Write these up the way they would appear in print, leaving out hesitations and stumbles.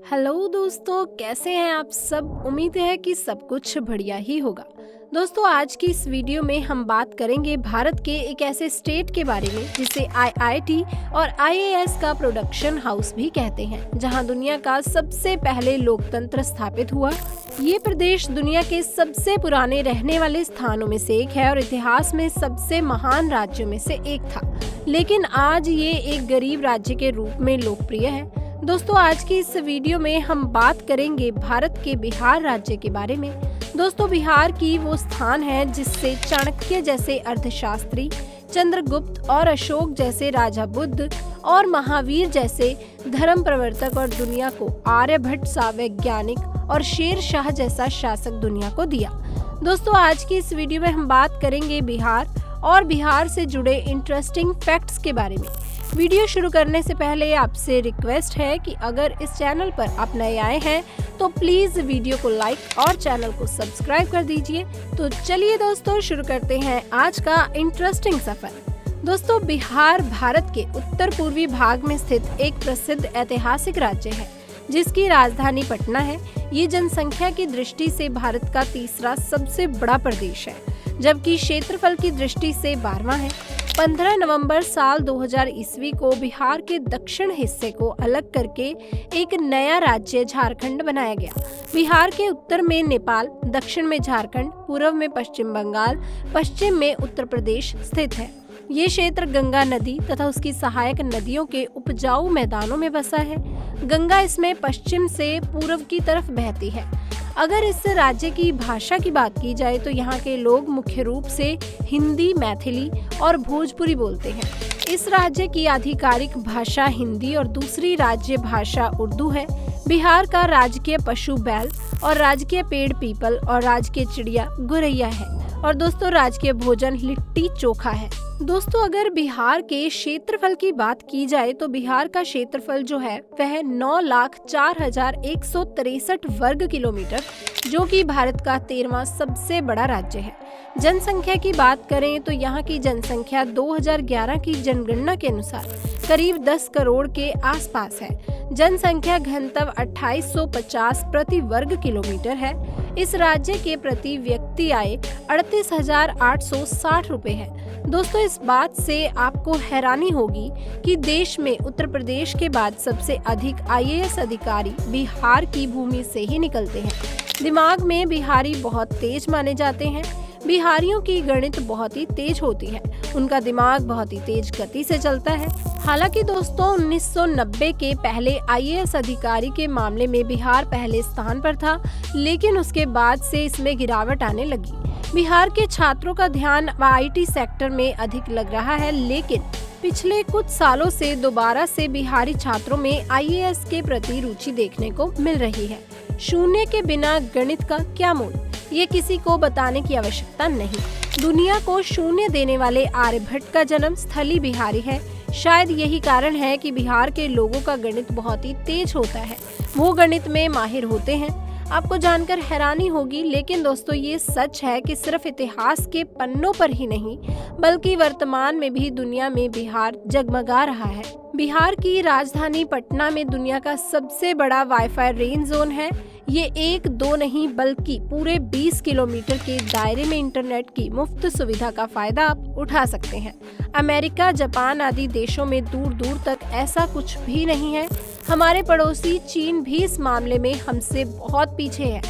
Hello दोस्तों, कैसे हैं आप सब। उम्मीद है कि सब कुछ बढ़िया ही होगा। दोस्तों, आज की इस वीडियो में हम बात करेंगे भारत के एक ऐसे स्टेट के बारे में जिसे आईआईटी और आईएएस का प्रोडक्शन हाउस भी कहते हैं, जहां दुनिया का सबसे पहले लोकतंत्र स्थापित हुआ। ये प्रदेश दुनिया के सबसे पुराने रहने वाले स्थानों में से एक है और इतिहास में सबसे महान राज्यों में से एक था, लेकिन आज ये एक गरीब राज्य के रूप में लोकप्रिय है। दोस्तों, आज की इस वीडियो में हम बात करेंगे भारत के बिहार राज्य के बारे में। दोस्तों, बिहार की वो स्थान है जिससे चाणक्य जैसे अर्थशास्त्री, चंद्रगुप्त और अशोक जैसे राजा बुद्ध और महावीर जैसे धर्म प्रवर्तक और दुनिया को आर्यभट्ट सा वैज्ञानिक और शेर शाह जैसा शासक दुनिया को दिया। दोस्तों, आज की इस वीडियो में हम बात करेंगे बिहार और बिहार से जुड़े इंटरेस्टिंग फैक्ट्स के बारे में। वीडियो शुरू करने से पहले आपसे रिक्वेस्ट है कि अगर इस चैनल पर आप नए आए हैं तो प्लीज वीडियो को लाइक और चैनल को सब्सक्राइब कर दीजिए। तो चलिए दोस्तों, शुरू करते हैं आज का इंटरेस्टिंग सफर। दोस्तों, बिहार भारत के उत्तर पूर्वी भाग में स्थित एक प्रसिद्ध ऐतिहासिक राज्य है जिसकी राजधानी पटना है। ये जनसंख्या की दृष्टि से भारत का तीसरा सबसे बड़ा प्रदेश है, जबकि क्षेत्रफल की दृष्टि से 12वां है। 15 नवंबर साल 2000 ईस्वी को बिहार के दक्षिण हिस्से को अलग करके एक नया राज्य झारखंड बनाया गया। बिहार के उत्तर में नेपाल, दक्षिण में झारखंड, पूर्व में पश्चिम बंगाल, पश्चिम में उत्तर प्रदेश स्थित है। ये क्षेत्र गंगा नदी तथा उसकी सहायक नदियों के उपजाऊ मैदानों में बसा है। गंगा इसमें पश्चिम से पूर्व की तरफ बहती है। अगर इस राज्य की भाषा की बात की जाए तो यहाँ के लोग मुख्य रूप से हिंदी, मैथिली और भोजपुरी बोलते हैं। इस राज्य की आधिकारिक भाषा हिंदी और दूसरी राज्य भाषा उर्दू है। बिहार का राजकीय पशु बैल और राजकीय पेड़ पीपल और राजकीय चिड़िया गुरैया है। और दोस्तों, राजकीय भोजन लिट्टी चोखा है। दोस्तों, अगर बिहार के क्षेत्रफल की बात की जाए तो बिहार का क्षेत्रफल जो है वह 9,04,163 वर्ग किलोमीटर, जो कि भारत का 13वां सबसे बड़ा राज्य है। जनसंख्या की बात करें तो यहाँ की जनसंख्या 2011 की जनगणना के अनुसार करीब 10 करोड़ के आसपास है। जनसंख्या घनत्व 2850 प्रति वर्ग किलोमीटर है। इस राज्य के प्रति व्यक्ति आय 38,860 रुपए है। दोस्तों, इस बात से आपको हैरानी होगी कि देश में उत्तर प्रदेश के बाद सबसे अधिक आईएएस अधिकारी बिहार की भूमि से ही निकलते हैं। दिमाग में बिहारी बहुत तेज माने जाते हैं। बिहारियों की गणित बहुत ही तेज होती है। उनका दिमाग बहुत ही तेज गति से चलता है। हालांकि दोस्तों, 1990 के पहले आईएएस अधिकारी के मामले में बिहार पहले स्थान पर था, लेकिन उसके बाद से इसमें गिरावट आने लगी। बिहार के छात्रों का ध्यान आईटी सेक्टर में अधिक लग रहा है, लेकिन पिछले कुछ सालों से दोबारा से बिहारी छात्रों में आईएएस के प्रति रुचि देखने को मिल रही है। शून्य के बिना गणित का क्या मोल, ये किसी को बताने की आवश्यकता नहीं। दुनिया को शून्य देने वाले आर्यभट्ट का जन्म स्थली बिहारी है। शायद यही कारण है कि बिहार के लोगों का गणित बहुत ही तेज होता है। वो गणित में माहिर होते हैं। आपको जानकर हैरानी होगी, लेकिन दोस्तों, ये सच है कि सिर्फ इतिहास के पन्नों पर ही नहीं बल्कि वर्तमान में भी दुनिया में बिहार जगमगा रहा है। बिहार की राजधानी पटना में दुनिया का सबसे बड़ा वाईफाई रेंज जोन है। ये 1-2 नहीं बल्कि पूरे 20 किलोमीटर के दायरे में इंटरनेट की मुफ्त सुविधा का फायदा आप उठा सकते हैं। अमेरिका, जापान आदि देशों में दूर दूर तक ऐसा कुछ भी नहीं है। हमारे पड़ोसी चीन भी इस मामले में हमसे बहुत पीछे है।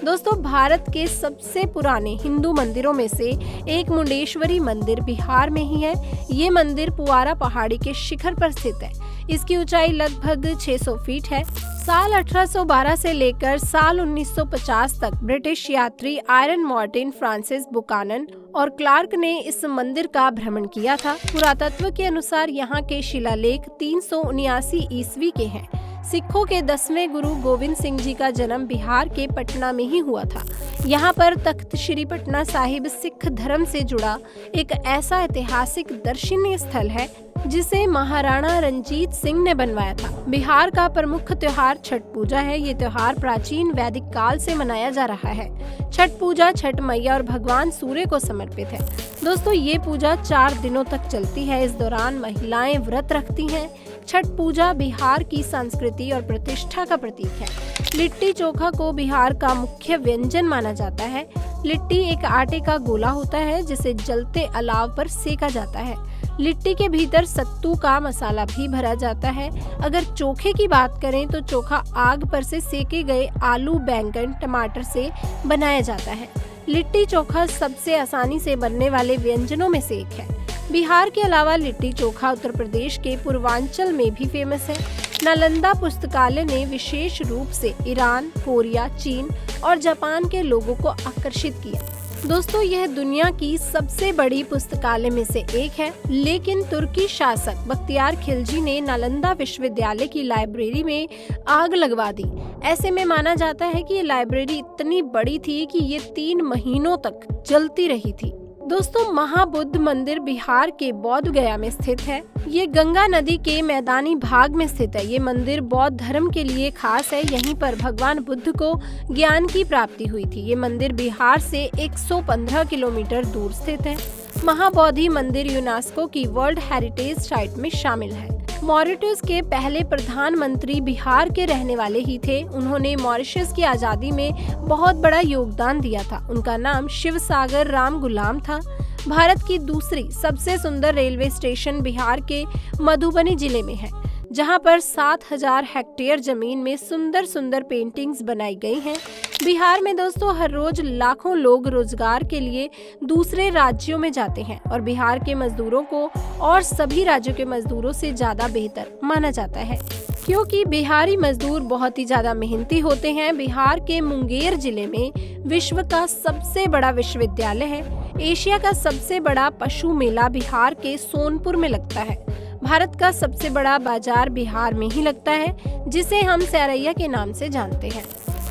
दोस्तों, भारत के सबसे पुराने हिंदू मंदिरों में से एक मुंडेश्वरी मंदिर बिहार में ही है। ये मंदिर पुआरा पहाड़ी के शिखर पर स्थित है। इसकी ऊंचाई लगभग 600 फीट है। साल 1812 से लेकर साल 1950 तक ब्रिटिश यात्री आयरन मार्टिन, फ्रांसिस बुकानन और क्लार्क ने इस मंदिर का भ्रमण किया था। पुरातत्व के अनुसार यहाँ के शिलालेख 379 ईस्वी के हैं। सिखों के 10वें गुरु गोविंद सिंह जी का जन्म बिहार के पटना में ही हुआ था। यहाँ पर तख्त श्री पटना साहिब सिख धर्म से जुड़ा एक ऐसा ऐतिहासिक दर्शनीय स्थल है जिसे महाराणा रंजीत सिंह ने बनवाया था। बिहार का प्रमुख त्योहार छठ पूजा है। ये त्योहार प्राचीन वैदिक काल से मनाया जा रहा है। छठ पूजा छठ मैया और भगवान सूर्य को समर्पित है। दोस्तों ये पूजा 4 दिनों तक चलती है। इस दौरान महिलाएं व्रत रखती हैं। छठ पूजा बिहार की संस्कृति और प्रतिष्ठा का प्रतीक है। लिट्टी चोखा को बिहार का मुख्य व्यंजन माना जाता है। लिट्टी एक आटे का गोला होता है जिसे जलते अलाव पर सेका जाता है। लिट्टी के भीतर सत्तू का मसाला भी भरा जाता है। अगर चोखे की बात करें तो चोखा आग पर से सेके गए आलू, बैंगन, टमाटर से बनाया जाता है। लिट्टी चोखा सबसे आसानी से बनने वाले व्यंजनों में से एक है। बिहार के अलावा लिट्टी चोखा उत्तर प्रदेश के पूर्वांचल में भी फेमस है। नालंदा पुस्तकालय ने विशेष रूप से ईरान, कोरिया, चीन और जापान के लोगों को आकर्षित किया। दोस्तों यह दुनिया की सबसे बड़ी पुस्तकालय में से एक है, लेकिन तुर्की शासक बख्तियार खिलजी ने नालंदा विश्वविद्यालय की लाइब्रेरी में आग लगवा दी। ऐसे में माना जाता है कि ये लाइब्रेरी इतनी बड़ी थी कि ये 3 महीनों तक जलती रही थी। दोस्तों महाबुद्ध मंदिर बिहार के बोध गया में स्थित है। ये गंगा नदी के मैदानी भाग में स्थित है। ये मंदिर बौद्ध धर्म के लिए खास है। यहीं पर भगवान बुद्ध को ज्ञान की प्राप्ति हुई थी। ये मंदिर बिहार से 115 किलोमीटर दूर स्थित है। महाबोधि मंदिर यूनेस्को की वर्ल्ड हेरिटेज साइट में शामिल है। मॉरिशस के पहले प्रधानमंत्री बिहार के रहने वाले ही थे। उन्होंने मॉरिशस की आजादी में बहुत बड़ा योगदान दिया था। उनका नाम शिवसागर राम गुलाम था। भारत की दूसरी सबसे सुंदर रेलवे स्टेशन बिहार के मधुबनी जिले में है, जहां पर 7000 हेक्टेयर जमीन में सुंदर सुंदर पेंटिंग्स बनाई गई हैं। बिहार में दोस्तों हर रोज लाखों लोग रोजगार के लिए दूसरे राज्यों में जाते हैं और बिहार के मजदूरों को और सभी राज्यों के मजदूरों से ज्यादा बेहतर माना जाता है, क्योंकि बिहारी मजदूर बहुत ही ज्यादा मेहनती होते हैं। बिहार के मुंगेर जिले में विश्व का सबसे बड़ा विश्वविद्यालय है। एशिया का सबसे बड़ा पशु मेला बिहार के सोनपुर में लगता है। भारत का सबसे बड़ा बाजार बिहार में ही लगता है, जिसे हम सैरैया के नाम से जानते हैं।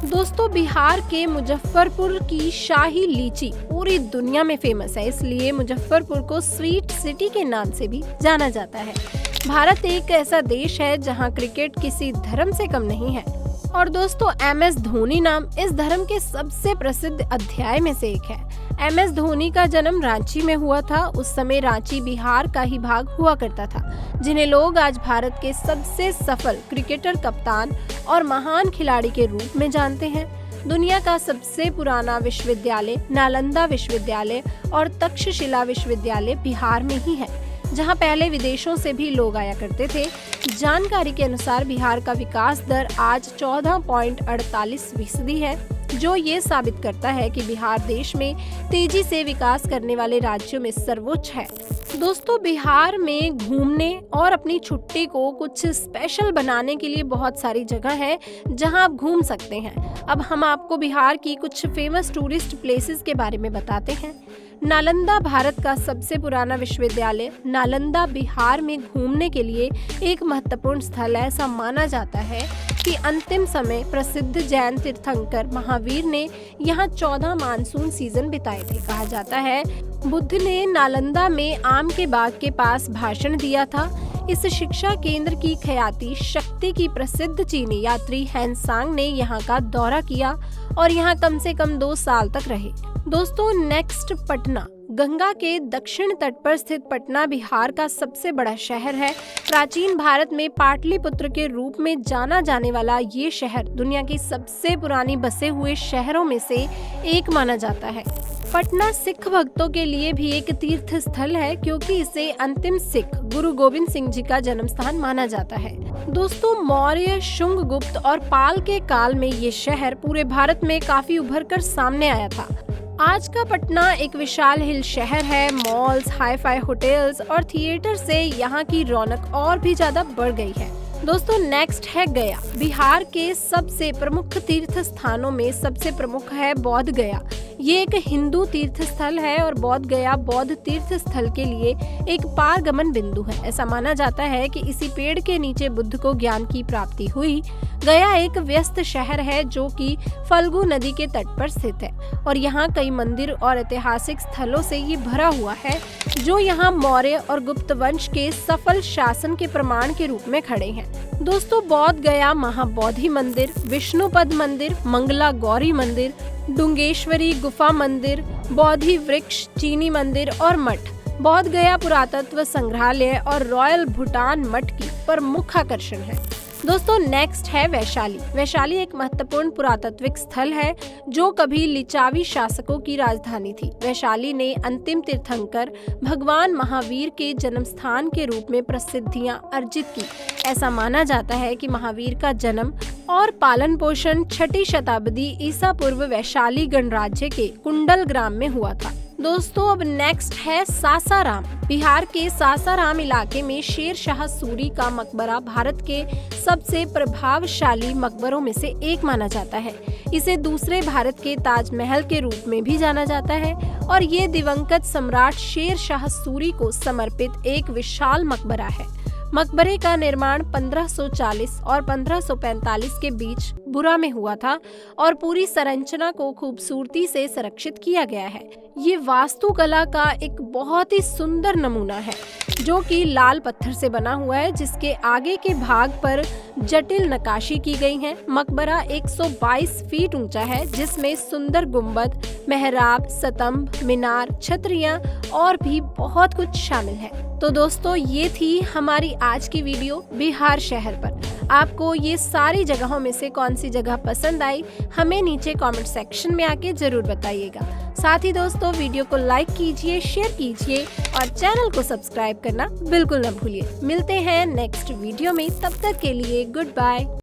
दोस्तों बिहार के मुजफ्फरपुर की शाही लीची पूरी दुनिया में फेमस है, इसलिए मुजफ्फरपुर को स्वीट सिटी के नाम से भी जाना जाता है। भारत एक ऐसा देश है जहां क्रिकेट किसी धर्म से कम नहीं है। और दोस्तों MS धोनी नाम इस धर्म के सबसे प्रसिद्ध अध्याय में से एक है। MS धोनी का जन्म रांची में हुआ था। उस समय रांची बिहार का ही भाग हुआ करता था, जिन्हें लोग आज भारत के सबसे सफल क्रिकेटर, कप्तान और महान खिलाड़ी के रूप में जानते हैं। दुनिया का सबसे पुराना विश्वविद्यालय नालंदा विश्वविद्यालय और तक्षशिला विश्वविद्यालय बिहार में ही है, जहां पहले विदेशों से भी लोग आया करते थे। जानकारी के अनुसार बिहार का विकास दर आज 14.48% है, जो ये साबित करता है कि बिहार देश में तेजी से विकास करने वाले राज्यों में सर्वोच्च है। दोस्तों बिहार में घूमने और अपनी छुट्टी को कुछ स्पेशल बनाने के लिए बहुत सारी जगह है जहां आप घूम सकते हैं। अब हम आपको बिहार की कुछ फेमस टूरिस्ट प्लेसेस के बारे में बताते हैं। नालंदा भारत का सबसे पुराना विश्वविद्यालय नालंदा बिहार में घूमने के लिए एक महत्वपूर्ण स्थल है। ऐसा माना जाता है कि अंतिम समय प्रसिद्ध जैन तीर्थंकर महावीर ने यहाँ 14 मानसून सीजन बिताए थे। कहा जाता है बुद्ध ने नालंदा में आम के बाग के पास भाषण दिया था। इस शिक्षा केंद्र की ख्याति शक्ति की प्रसिद्ध चीनी यात्री हैंसांग ने यहाँ का दौरा किया और यहाँ कम से कम 2 साल तक रहे। दोस्तों नेक्स्ट पटना। गंगा के दक्षिण तट पर स्थित पटना बिहार का सबसे बड़ा शहर है। प्राचीन भारत में पाटलिपुत्र के रूप में जाना जाने वाला ये शहर दुनिया की सबसे पुरानी बसे हुए शहरों में से एक माना जाता है। पटना सिख भक्तों के लिए भी एक तीर्थ स्थल है, क्योंकि इसे अंतिम सिख गुरु गोविंद सिंह जी का जन्म स्थान माना जाता है। दोस्तों मौर्य, शुंग, गुप्त और पाल के काल में ये शहर पूरे भारत में काफी उभर कर सामने आया था। आज का पटना एक विशाल हिल शहर है। मॉल्स, हाई-फाई होटल्स और थिएटर से यहाँ की रौनक और भी ज्यादा बढ़ गई है। दोस्तों नेक्स्ट है गया। बिहार के सबसे प्रमुख तीर्थ स्थानों में सबसे प्रमुख है बोध गया। ये एक हिंदू तीर्थ स्थल है और बोध गया बौद्ध तीर्थ स्थल के लिए एक पारगमन बिंदु है। ऐसा माना जाता है कि इसी पेड़ के नीचे बुद्ध को ज्ञान की प्राप्ति हुई। गया एक व्यस्त शहर है जो कि फल्गु नदी के तट पर स्थित है और यहाँ कई मंदिर और ऐतिहासिक स्थलों से ये भरा हुआ है, जो यहाँ मौर्य और गुप्त वंश के सफल शासन के प्रमाण के रूप में खड़े हैं। दोस्तों बोध गया महाबोधि मंदिर, विष्णुपद मंदिर, मंगला गौरी मंदिर, डुंगेश्वरी गुफा मंदिर, बोधि वृक्ष, चीनी मंदिर और मठ, बोध गया पुरातत्व संग्रहालय और रॉयल भूटान मठ की प्रमुख आकर्षण है। दोस्तों नेक्स्ट है वैशाली। वैशाली एक महत्वपूर्ण पुरातात्विक स्थल है जो कभी लिचावी शासकों की राजधानी थी। वैशाली ने अंतिम तीर्थंकर भगवान महावीर के जन्म स्थान के रूप में प्रसिद्धियां अर्जित की। ऐसा माना जाता है कि महावीर का जन्म और पालन पोषण 6ठी शताब्दी ईसा पूर्व वैशाली गणराज्य के कुंडल ग्राम में हुआ था। दोस्तों अब नेक्स्ट है सासाराम। बिहार के सासाराम इलाके में शेर शाह सूरी का मकबरा भारत के सबसे प्रभावशाली मकबरों में से एक माना जाता है। इसे दूसरे भारत के ताजमहल के रूप में भी जाना जाता है और ये दिवंगत सम्राट शेर शाह सूरी को समर्पित एक विशाल मकबरा है। मकबरे का निर्माण 1540 और 1545 के बीच बुरा में हुआ था और पूरी संरचना को खूबसूरती से संरक्षित किया गया है। ये वास्तुकला का एक बहुत ही सुंदर नमूना है जो कि लाल पत्थर से बना हुआ है, जिसके आगे के भाग पर जटिल नक्काशी की गई है। मकबरा 122 फीट ऊंचा है, जिसमें सुंदर गुंबद, मेहराब, स्तंभ, मीनार, छतरियां और भी बहुत कुछ शामिल है। तो दोस्तों ये थी हमारी आज की वीडियो बिहार शहर पर। आपको ये सारी जगहों में से कौन सी जगह पसंद आई हमें नीचे कमेंट सेक्शन में आके जरूर बताइएगा। साथ ही दोस्तों वीडियो को लाइक कीजिए, शेयर कीजिए और चैनल को सब्सक्राइब करना बिल्कुल न भूलिए। मिलते हैं नेक्स्ट वीडियो में, तब तक के लिए गुड बाय।